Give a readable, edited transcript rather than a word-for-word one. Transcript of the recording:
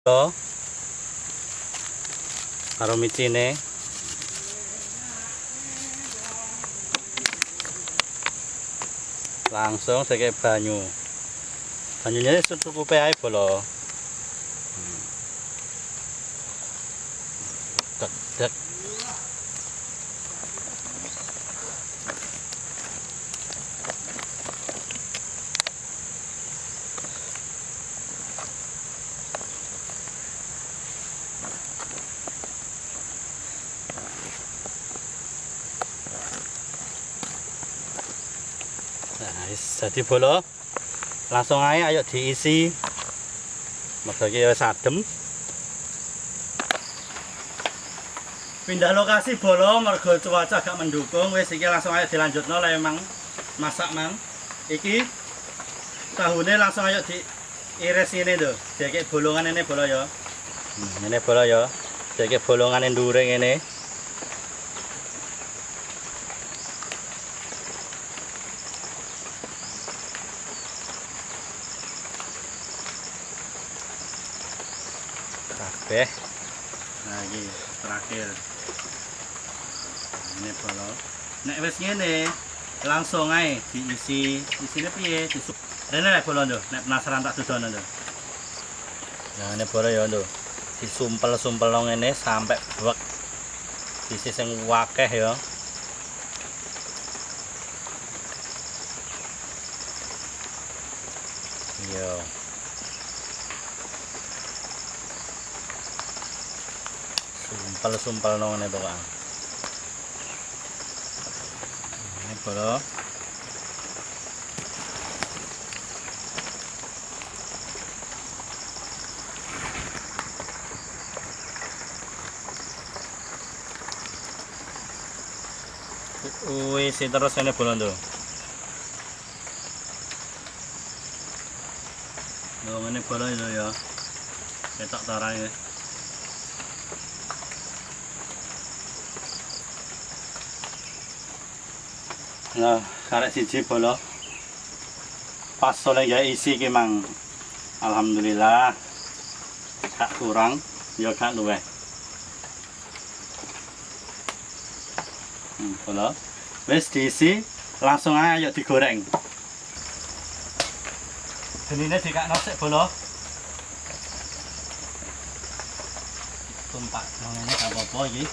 Halo, karo micine langsung saya banyunya cukup ae bolo. Dek. Nah, jadi bolo langsung aja ayo diisi. Mergo iki wis adem. Pindah lokasi bolo mergo cuaca agak mendukung. Wis iki langsung aja dilanjutno lah emang masak mang. Iki tahune langsung ayo diiris ini tuh. Dikek bolongan ini bolo ya. Ini bolo ya. Dikek bolongan ndure ngene. Kabeh. Nah iki terakhir. Nah, ini bolo. Nek wis ngene langsung ae diisi. Isine piye? Rene nek bolo ndo, nek penasaran tak dodono ndo. Nah, ini bolo ya ndo. Disumpel-sumpel ngene sampai blek. Isi sing wakeh ya. Iya. Sumpel nong ini bawang. Ini bolo. Wis terus ini bolo tuh. Dong ini bolo itu ya. Ketok tarane. Nah, karek siji bolo. Pas oleh ya isi ki mang. Alhamdulillah. Gak kurang, ya gak luweh. Bolo. Wis diisi, langsung aja digoreng. Genine dikakno sik bolo. Tumpak nang ngene gak apa-apa iki.